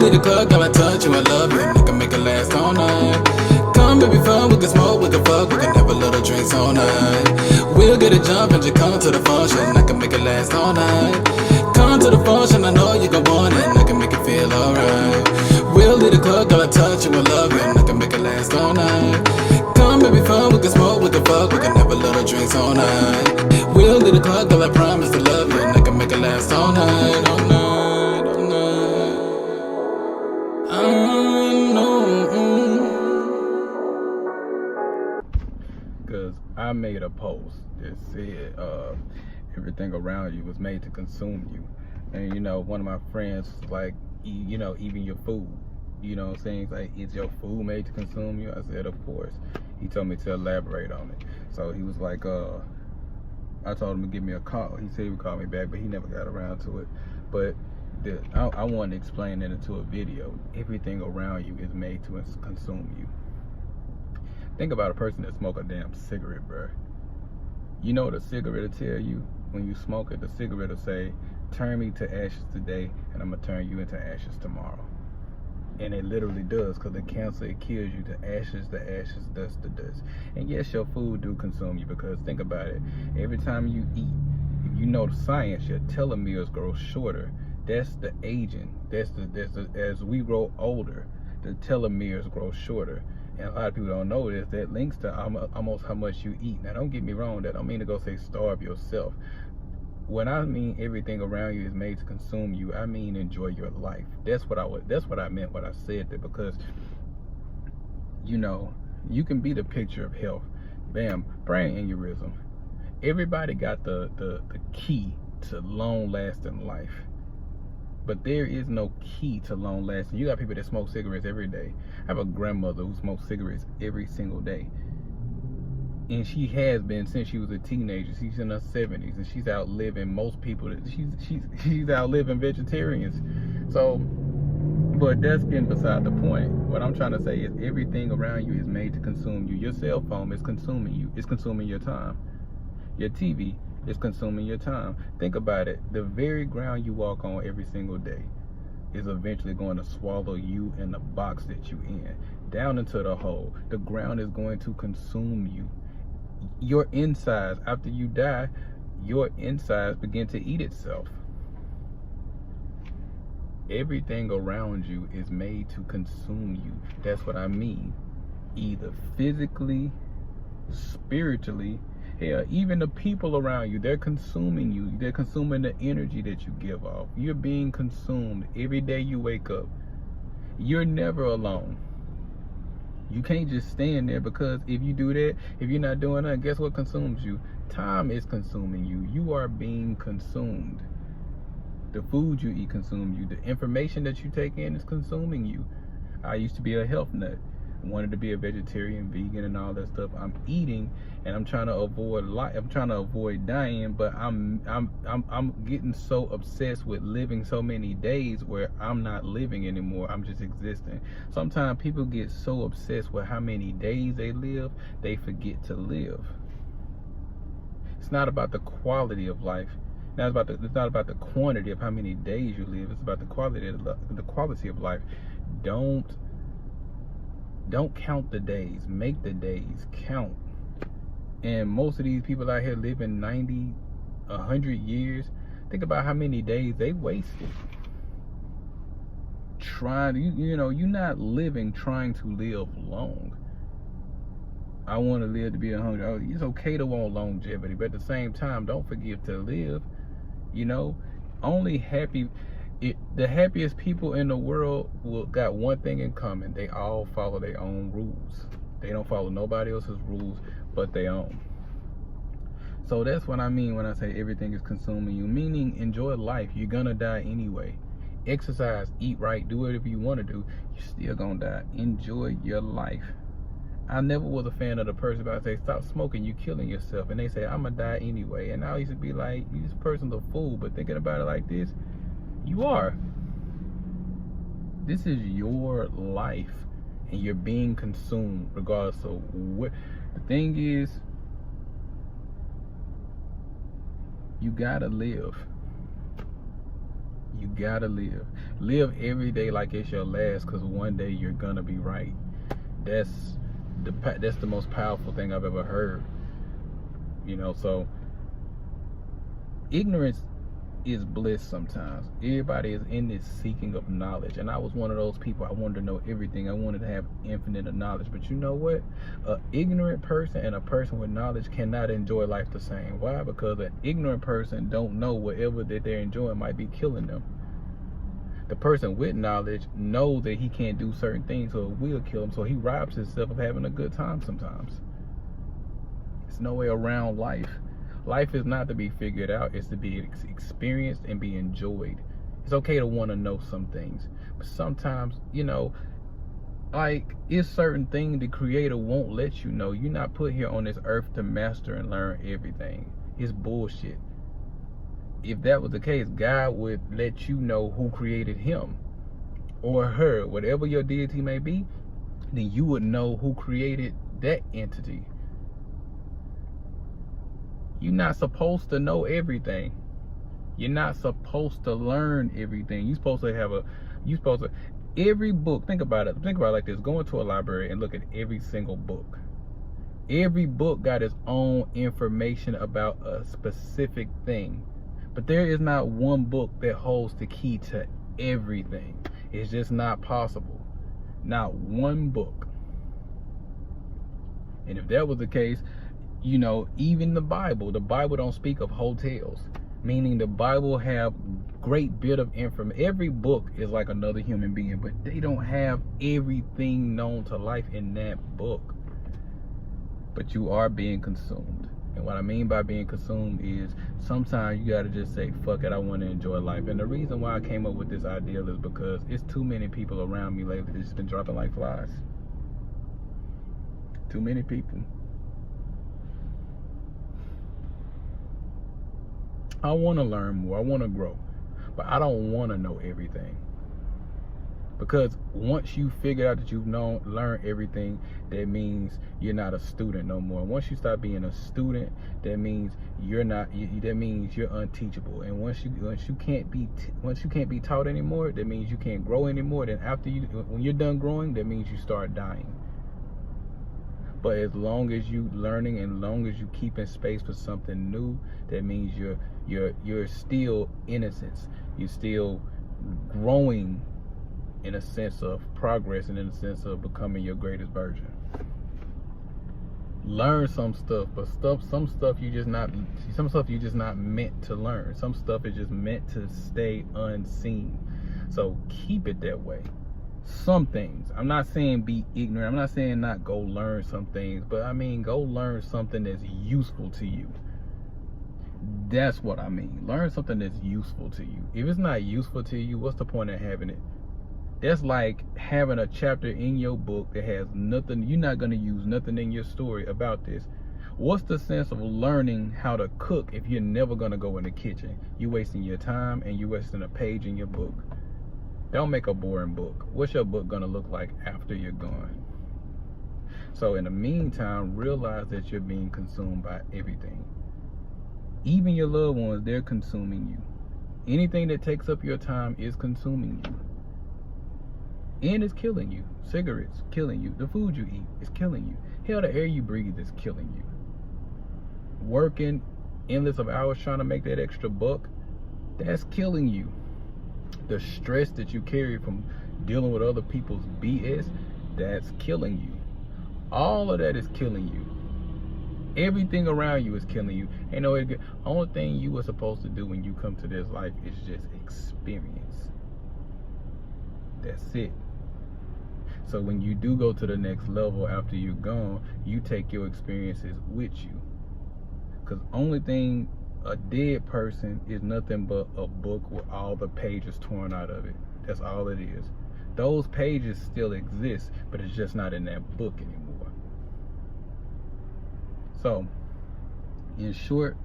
leave the club, girl, I touch you, I love you, and I can make it last all night. Come, baby, fun, we can smoke, we can fuck, we can have a little drinks all night. We'll get a jump and just come to the function, I can make it last all night. Come to the function, I know you gon' want it, and I can make it feel alright. We'll leave the club, girl, I touch you, I love you, and I can make it last all night. Come, baby, fun, we can smoke, we can fuck, we can have a little drinks all night. We'll leave the club, girl, I promise to love you, and I can make it last all night, all night, all night. I know. Because I made a post that said everything around you was made to consume you. And you know, one of my friends was like, you know, even your food, you know what I'm saying? He's like, is your food made to consume you? I said, of course. He told me to elaborate on it. So he was like, I told him to give me a call. He said he would call me back, but he never got around to it. But I want to explain it into a video. Everything around you is made to consume you. Think about a person that smoke a damn cigarette, bro. You know what a cigarette will tell you? When you smoke it, the cigarette will say, turn me to ashes today, and I'm going to turn you into ashes tomorrow. And it literally does, because the cancer, it kills you to ashes, dust to dust. And yes, your food do consume you, because think about it. Every time you eat, if you know the science, your telomeres grow shorter. That's the aging. That's the as we grow older, the telomeres grow shorter. And a lot of people don't know this. That links to almost how much you eat. Now, don't get me wrong. That don't mean to go say starve yourself. When I mean everything around you is made to consume you, I mean enjoy your life. That's what I meant when I said that, because you know, you can be the picture of health. Bam, brain aneurysm. Everybody got the key to long-lasting life. But there is no key to long lasting. You got people that smoke cigarettes every day. I have a grandmother who smokes cigarettes every single day. And she has been since she was a teenager. She's in her 70s, and she's outliving most people. She's outliving vegetarians. So, but that's getting beside the point. What I'm trying to say is everything around you is made to consume you. Your cell phone is consuming you. It's consuming your time. Your TV is consuming your time. Think about it. The very ground you walk on every single day is eventually going to swallow you in the box that you're in, down into the hole. The ground is going to consume you. Your insides, after you die, your insides begin to eat itself. Everything around you is made to consume you. That's what I mean. Either physically, spiritually, hell, even the people around you, they're consuming you. They're consuming the energy that you give off. You're being consumed every day you wake up. You're never alone. You can't just stand there, because if you do that, if you're not doing that, guess what consumes you? Time is consuming you. You are being consumed. The food you eat consumes you. The information that you take in is consuming you. I used to be a health nut. Wanted to be a vegetarian, vegan, and all that stuff. I'm eating, and I'm trying to avoid life. I'm trying to avoid dying, but I'm getting so obsessed with living so many days where I'm not living anymore. I'm just existing. Sometimes people get so obsessed with how many days they live, they forget to live. It's not about the quality of life. It's not about the quantity of how many days you live. It's about the quality of life. Don't count the days. Make the days count. And most of these people out here living 90, 100 years. Think about how many days they wasted. You're not living trying to live long. I want to live to be 100. Oh, it's okay to want longevity, but at the same time, don't forget to live. You know, the happiest people in the world got one thing in common. They all follow their own rules. They don't follow nobody else's rules but their own. So that's what I mean when I say everything is consuming you. Meaning, enjoy life. You're gonna die anyway. Exercise, eat right, do whatever you want to do. You're still gonna die. Enjoy your life. I never was a fan of the person about to say, stop smoking, you killing yourself. And they say, I'm gonna die anyway. And I used to be like, this person's a fool. But thinking about it like this, you are. This is your life, and you're being consumed regardless of what. The thing is, you gotta live. You gotta live. Live every day like it's your last, because one day you're gonna be right. That's the most powerful thing I've ever heard. You know, so ignorance is bliss sometimes. Everybody is in this seeking of knowledge, and I was one of those people. I wanted to know everything. I wanted to have infinite knowledge. But you know what? An ignorant person and a person with knowledge cannot enjoy life the same. Why? Because an ignorant person don't know whatever that they're enjoying might be killing them. The person with knowledge knows that he can't do certain things, so it will kill him, so he robs himself of having a good time sometimes. There's no way around life. Life is not to be figured out, it's to be experienced and be enjoyed. It's okay to want to know some things, but sometimes, you know, like, it's certain things the Creator won't let you know. You're not put here on this earth to master and learn everything. It's bullshit. If that was the case, God would let you know who created him or her, whatever your deity may be, then you would know who created that entity. You're not supposed to know everything. You're not supposed to learn everything. You're supposed to every book, think about it like this. Go into a library and look at every single book. Every book got its own information about a specific thing. But there is not one book that holds the key to everything. It's just not possible. Not one book. And if that was the case, you know, even the Bible don't speak of hotels, meaning the Bible have great bit of information. Every book is like another human being, but they don't have everything known to life in that book. But you are being consumed. And what I mean by being consumed is sometimes you gotta just say, fuck it, I want to enjoy life. And the reason why I came up with this idea is because it's too many people around me lately that's just been dropping like flies. Too many people. I want to learn more. I want to grow. But I don't want to know everything. Because once you figure out that you've learned everything, that means you're not a student no more. Once you stop being a student, that means you're not. That means you're unteachable. And once you can't be taught anymore, that means you can't grow anymore. Then when you're done growing, that means you start dying. But as long as you learning and as long as you keeping space for something new, that means you're still innocence. You're still growing in a sense of progress and in a sense of becoming your greatest version. Learn some stuff, but some stuff you're just not meant to learn. Some stuff is just meant to stay unseen. So keep it that way. Some things, I'm not saying be ignorant, I'm not saying not go learn some things, but I mean go learn something that's useful to you. That's what I mean. Learn something that's useful to you. If it's not useful to you, what's the point of having it? That's like having a chapter in your book that has nothing. You're not going to use nothing in your story about this. What's the sense of learning how to cook if you're never going to go in the kitchen? You're wasting your time and you're wasting a page in your book. Don't make a boring book. What's your book going to look like after you're gone? So in the meantime, realize that you're being consumed by everything. Even your loved ones, they're consuming you. Anything that takes up your time is consuming you. And it's killing you. Cigarettes, killing you. The food you eat is killing you. Hell, the air you breathe is killing you. Working endless of hours trying to make that extra buck, that's killing you. The stress that you carry from dealing with other people's BS, that's killing you. All of that is killing you. Everything around you is killing you. Ain't no good. Only thing you were supposed to do when you come to this life is just experience. That's it. So when you do go to the next level after you're gone, you take your experiences with you. Because only thing a dead person is nothing but a book with all the pages torn out of it. That's all it is. Those pages still exist, but it's just not in that book anymore. So, in short,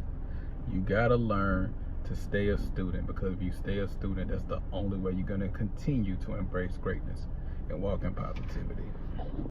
you gotta learn to stay a student, because if you stay a student, that's the only way you're gonna continue to embrace greatness and walk in positivity.